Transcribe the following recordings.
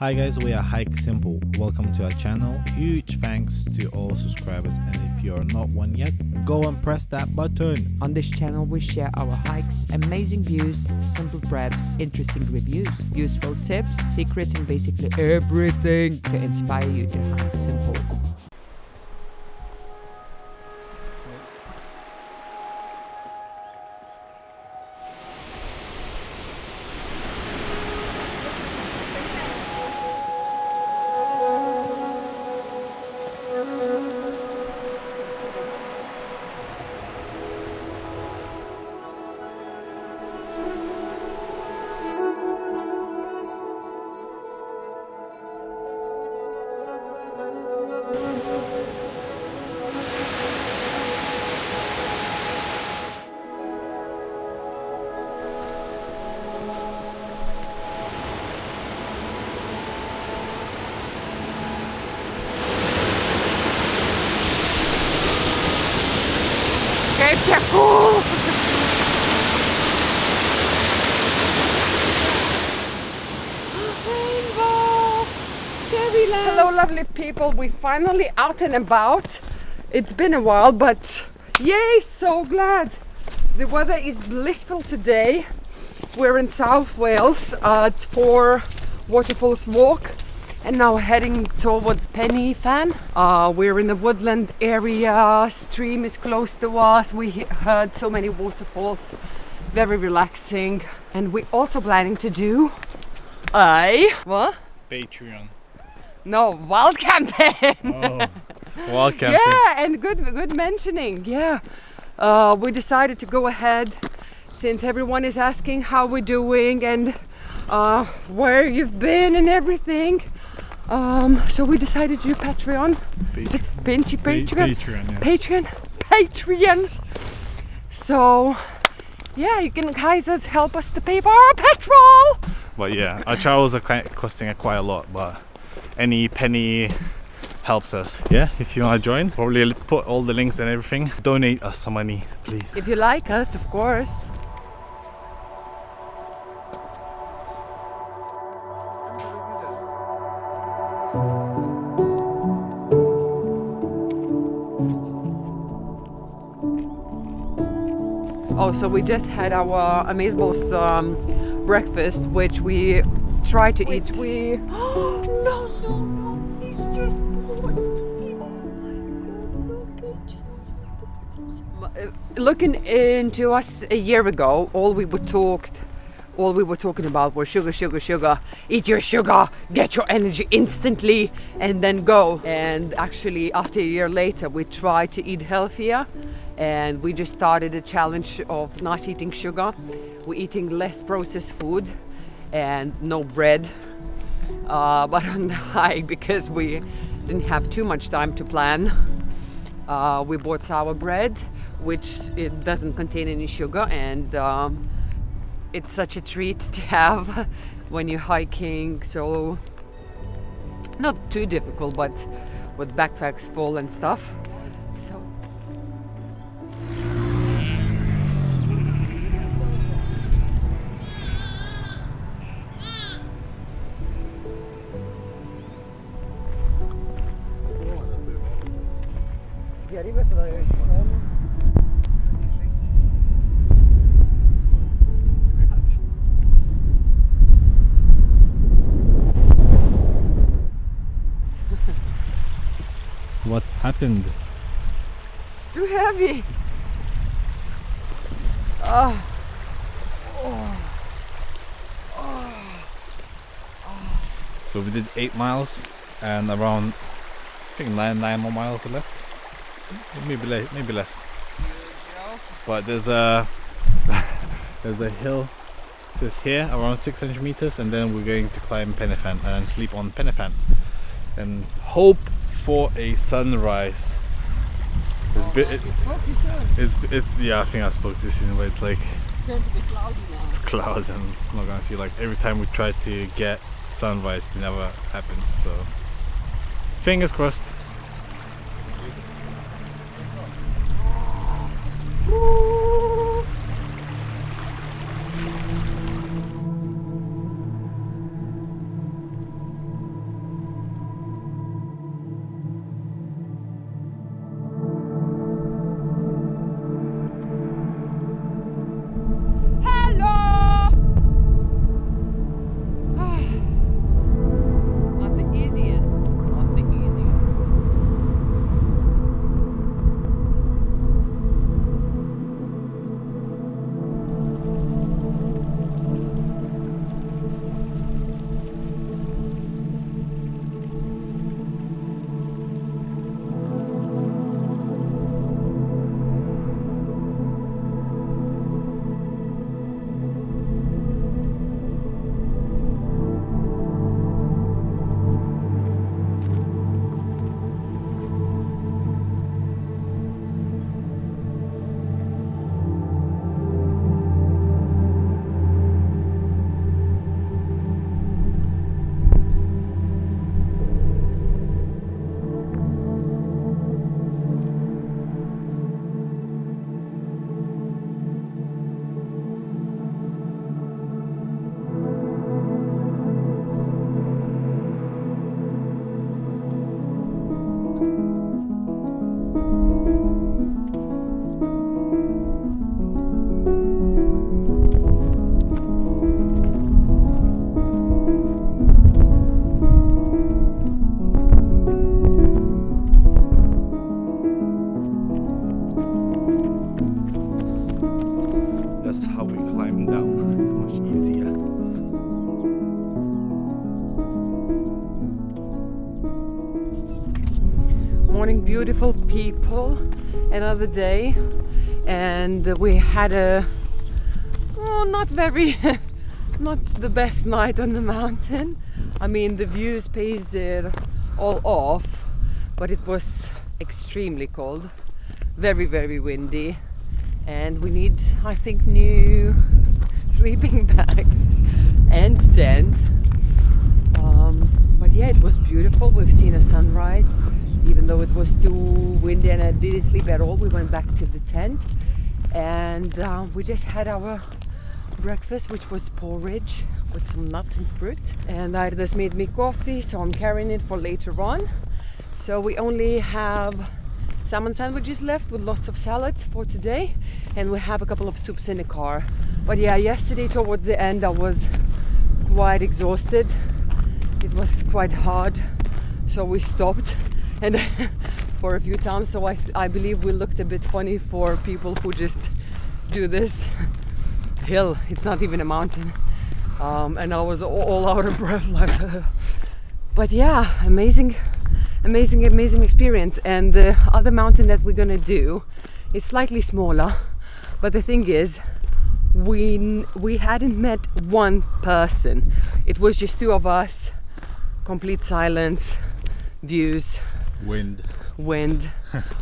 Hi guys, we are Hike Simple. Welcome to our channel. Huge thanks to all subscribers, and if you're not one yet, go and press that button. On this channel we share our hikes, amazing views, simple preps, interesting reviews, useful tips, secrets and basically everything to inspire you to hike simple. Hello lovely people, we finally out and about. It's been a while, but yay, so glad. The weather is blissful today. We're in South Wales at 4 Waterfalls walk and now heading towards Penny-Fan. We're in the woodland area, stream is close to us, we heard so many waterfalls, very relaxing. And we're also planning to do what? Patreon. No, wild campaign. Oh, wild campaign. Yeah, and good mentioning. Yeah, we decided to go ahead since everyone is asking how we're doing and where you've been and everything. So we decided to do Patreon. Is it Patreon? Yeah. Patreon. So yeah, you can guys help us to pay for our petrol. But yeah, our travels are costing quite a lot, but any penny helps us. Yeah, if you want to join, probably put all the links and everything. Donate us some money, please. If you like us, of course. Oh, so we just had our amazeballs breakfast, which we try to eat. No, he's just bored. Oh my God, looking into us a year ago, all we were talking about was sugar. Eat your sugar, get your energy instantly, and then go. And actually, after a year later, we tried to eat healthier. And we just started a challenge of not eating sugar. We're eating less processed food and no bread. But on the hike, because we didn't have too much time to plan, we bought sour bread, which it doesn't contain any sugar, and it's such a treat to have when you're hiking. So not too difficult, but with backpacks full and stuff. What happened? It's too heavy. So we did 8 miles and around, I think 9 more miles left. Maybe less. But there's a hill just here around 600 meters, and then we're going to climb Penny-Fan and sleep on Penny-Fan and hope for a sunrise. Yeah, I think I spoke to you soon, but it's like It's going to be cloudy now. it's clouds, and I'm not gonna see, like, every time we try to get sunrise, it never happens. So fingers crossed. morning, beautiful people. Another day, and we had a not the best night on the mountain. I mean, the views pays it all off, but it was extremely cold, very, very windy, and we need, I think, new sleeping bags and tent. But yeah, it was beautiful. We've seen a sunrise, even though it was too windy and I didn't sleep at all. We went back to the tent, and we just had our breakfast, which was porridge with some nuts and fruit. And I just made me coffee, so I'm carrying it for later on. So we only have salmon sandwiches left with lots of salad for today, and we have a couple of soups in the car. But yeah, yesterday towards the end I was quite exhausted. It was quite hard, so we stopped and for a few times. So I believe we looked a bit funny for people who just do this hill. It's not even a mountain, and I was all out of breath, like. But yeah, amazing experience. And the other mountain that we're gonna do is slightly smaller, but the thing is, we hadn't met one person. It was just two of us, complete silence, views, Wind. Wind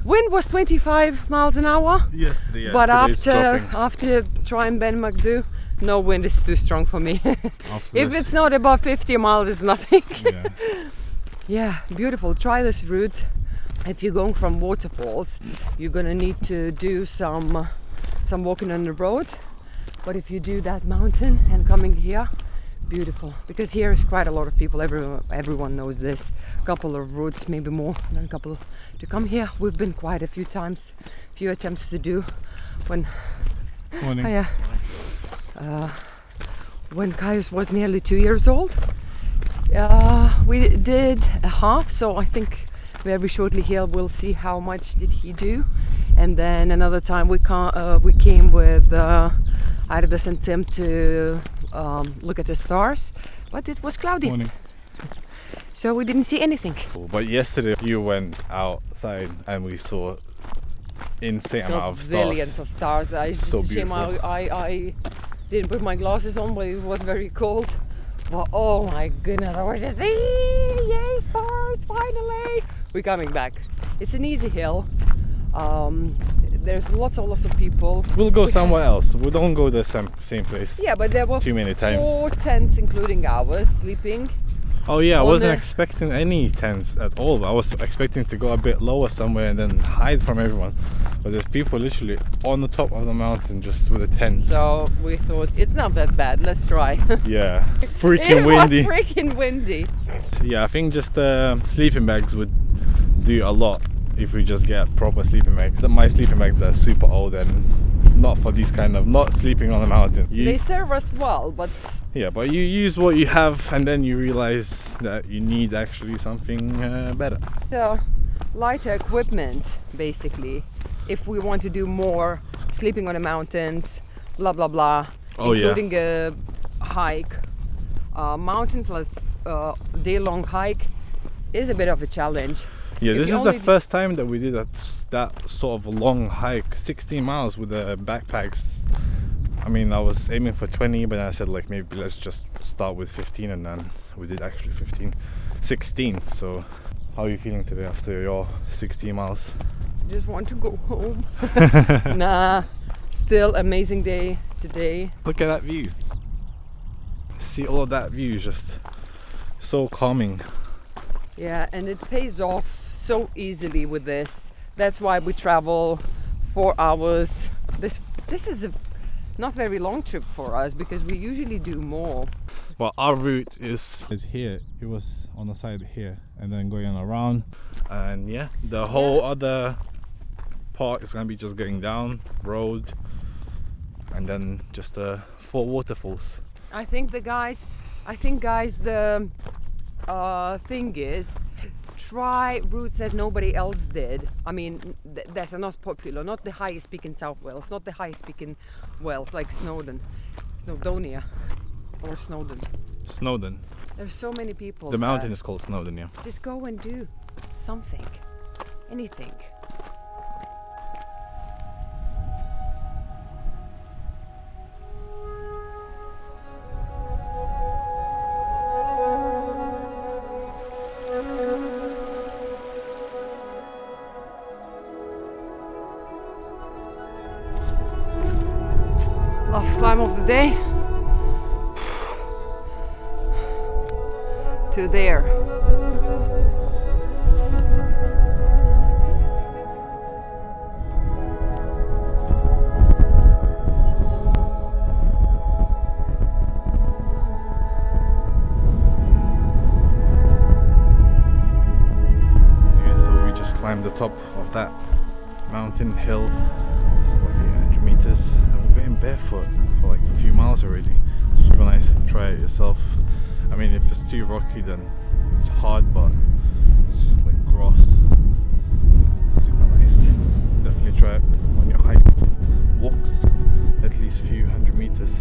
was 25 miles an hour Yesterday, yeah, but after trying Ben McDo, no, wind is too strong for me. If it's not above 50 miles, it's nothing. Yeah. Yeah, beautiful. Try this route. If you're going from Waterfalls, you're gonna need to do some walking on the road, but if you do that mountain and coming here, beautiful, because here is quite a lot of people. Everyone knows this. Couple of routes, maybe more than a couple, to come here. We've been quite a few times, few attempts to do when when Caius was nearly 2 years old. We did a half, so I think very shortly here we'll see how much did he do. And then another time we came with Ardas and Tim to look at the stars, but it was cloudy. So we didn't see anything. But yesterday you went outside and we saw insane amount of stars. Zillions of stars. So beautiful. I didn't put my glasses on, but it was very cold. But oh my goodness, I was just yay, stars, finally! We're coming back. It's an easy hill. There's lots of people. We'll go somewhere else. We don't go the same place. Yeah, but there were too many times. 4 tents, including ours, sleeping. Oh yeah, I wasn't expecting any tents at all. I was expecting to go a bit lower somewhere and then hide from everyone. But there's people literally on the top of the mountain just with a tent. So we thought it's not that bad. Let's try. Yeah, freaking windy. It was freaking windy. Yeah, I think just sleeping bags would do a lot if we just get proper sleeping bags. My sleeping bags are super old and not for these kind of, not sleeping on the mountain. They serve us well, but yeah, but you use what you have and then you realize that you need actually something better. So lighter equipment, basically, if we want to do more sleeping on the mountains, blah blah blah, including a hike, mountain plus day-long hike is a bit of a challenge. Yeah, this is the first time that we did that sort of long hike, 16 miles with the backpacks. I mean, I was aiming for 20, but I said like maybe let's just start with 15, and then we did actually 16. So how are you feeling today after your 16 miles? Just want to go home. Nah, still amazing day today. Look at that view. See all of that view, just so calming. Yeah, and it pays off so easily with this. That's why we travel 4 hours. This is a not very long trip for us because we usually do more. Well, our route is here. It was on the side here and then going around, and yeah, the whole other part is gonna be just going down road and then just 4 waterfalls. I think guys, the thing is, try routes that nobody else did. I mean, that are not popular, not the highest peak in South Wales, not the highest peak in Wales, like Snowdonia or Snowdon. There's so many people. The mountain is called Snowdon, yeah. Just go and do something. anything. Last time of the day to there. Climbed the top of that mountain hill. It's like 800 meters, and we're going barefoot for like a few miles already. Super nice. Try it yourself. I mean, if it's too rocky, then it's hard, but it's like grass. Super nice. Definitely try it on your hikes, walks, at least a few hundred meters.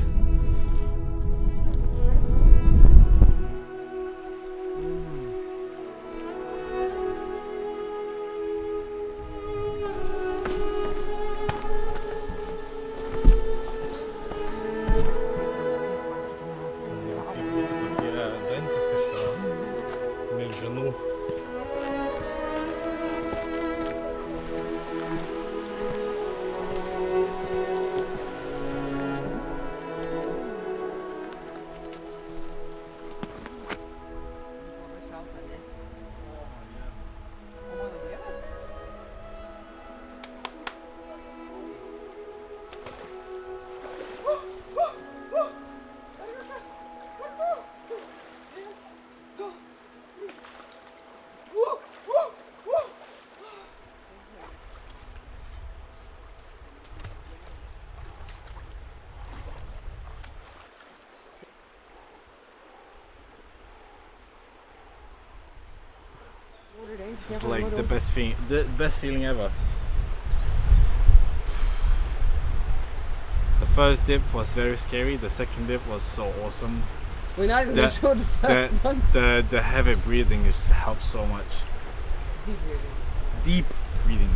This is like the best feeling ever. The first dip was very scary. The second dip was so awesome. We're not even sure the first ones. The heavy breathing just helps so much. Deep breathing. Deep breathing.